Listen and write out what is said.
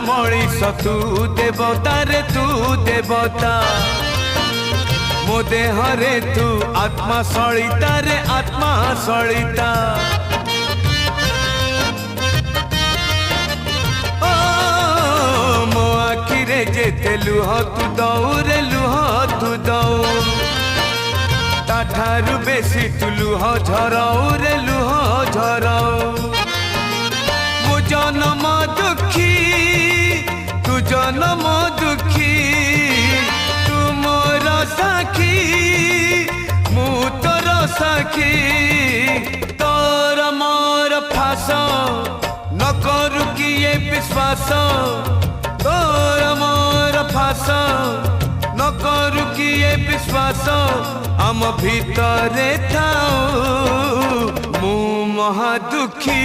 मणिष तू देवता रे तू देवता मो देह रे तू आत्मा सलिता रे आत्मा सलिता मो आखि रे जेते लुह तू दऊ रे लुह तू दऊ ताठारु बेसी तू लुह झराऊ रे लुह झराऊ मो जन्म दुखी तू जन्म दुखी तू मोर साखी मु तोर साखी तोर मोर फास न करू किए विश्वास तोर मोर फास न करू किए विश्वास आम भितरे थाऊ मु महा दुखी।